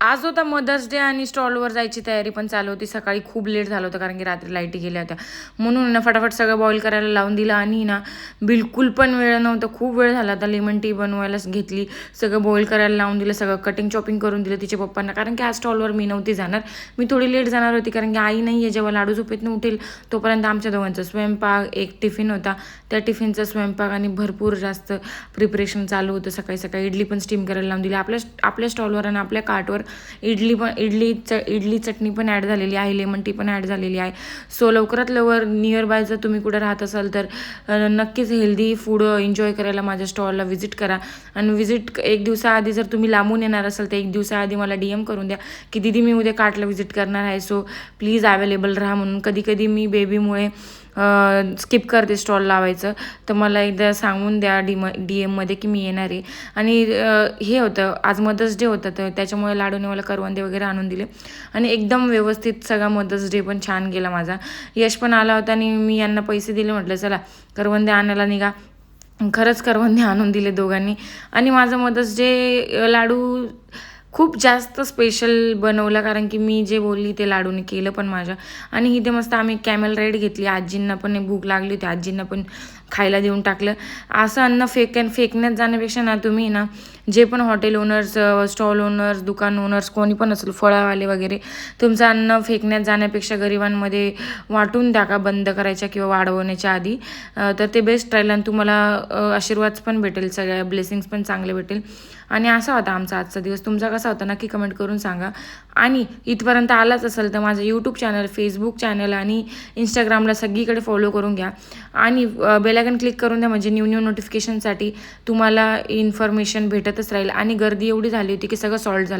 आज होता mother's day आणि स्टॉलवर जायची तयारी पण चालू होती. सकाळी खूप लेट झालं होतं कारण की रात्री लाईटी गेल्या होत्या. म्हणून ना फटाफट सगळं बॉईल करायला लावून दिलं आणि ना बिलकुल पण वेळ नव्हता. खूप वेळ झाला. आता लेमन टी बनवायलाच घेतली. सगळं बॉईल करायला लावून दिलं. सगळं कटिंग चॉपिंग करून दिलं तिच्या पप्पांना कारण की आज स्टॉलवर मी नव्हती जाणार. मी थोडी लेट जाणार होती कारण की आई नाही आहे. जेव्हा लाडू झोपेतून उठेल तोपर्यंत आमच्या दोघांचा स्वयंपाक, एक टिफिन होता. त्या टिफिनचा स्वयंपाक आणि भरपूर जास्त प्रिपरेशन चालू होतं. सकाळी सकाळी इडली पण स्टीम करायला लावून दिली. आपल्या स्टॉलवर आणि आपल्या कार्टवर इडली चटणी पण ॲड झालेली आहे. लेमन टी पण ॲड झालेली आहे. सो लवकरात लवकर नियर बाय जर तुम्ही कुठे राहत असाल तर नक्कीच हेल्दी फूड एन्जॉय करायला माझ्या स्टॉलला व्हिजिट करा. आणि व्हिजिट एक दिवसाआधी जर तुम्ही लांबून येणार असाल तर एक दिवसाआधी मला DM करून द्या की दीदी मी उद्या कार्टला व्हिजिट करणार आहे. सो प्लीज अवेलेबल राहा म्हणून. कधी कधी मी बेबीमुळे स्किप करते स्टॉल लावायचं, तर मला एकदा सांगून द्या DM मध्ये की मी येणार आहे. आणि हे होतं आज मदर्स डे होता तर त्याच्यामुळे लाडूने मला करवंदे वगैरे आणून दिले आणि एकदम व्यवस्थित सगळा मदर्स डे पण छान गेला माझा. यश पण आला होता आणि मी यांना पैसे दिले. म्हटलं चला करवंदे आणायला निघा. खरंच करवंदे आणून दिले दोघांनी. आणि माझा मदर्स डे लाडू खूप जास्त स्पेशल बनवला कारण की मी जे बोलली ते लाडूने केलं पण माझ्या. आणि इथे मस्त आम्ही कॅमेल राईड घेतली. आजींना पण भूक लागली होती. आजींना पण खायला देऊन टाकलं. असं अन्न फेकण्यात जाण्यापेक्षा ना तुम्ही ना जे पण हॉटेल ओनर्स, स्टॉल ओनर्स, दुकान ओनर्स कोणी पण असेल, फळावाले वगैरे, तुमचं अन्न फेकण्यात जाण्यापेक्षा गरिबांमध्ये वाटून टाका बंद करायच्या किंवा वाढवण्याच्या आधी. तर ते बेस्ट राहील आणि तुम्हाला आशीर्वाद पण भेटेल, सगळ्या ब्लेसिंग्स पण चांगले भेटेल. आणि असा होता आमचा आजचा दिवस. तुमचा कसा होता नक्की कमेंट करून सांगा. आणि इथपर्यंत आलाच असेल तर माझं यूट्यूब चॅनल, फेसबुक चॅनल आणि इंस्टाग्रामला सगळीकडे फॉलो करून घ्या. आणि बेलायकन क्लिक करून द्या म्हणजे न्यू नोटिफिकेशनसाठी तुम्हाला इन्फॉर्मेशन भेटतच राहील. आणि गर्दी एवढी झाली होती की सगळं सॉल्ट झालं.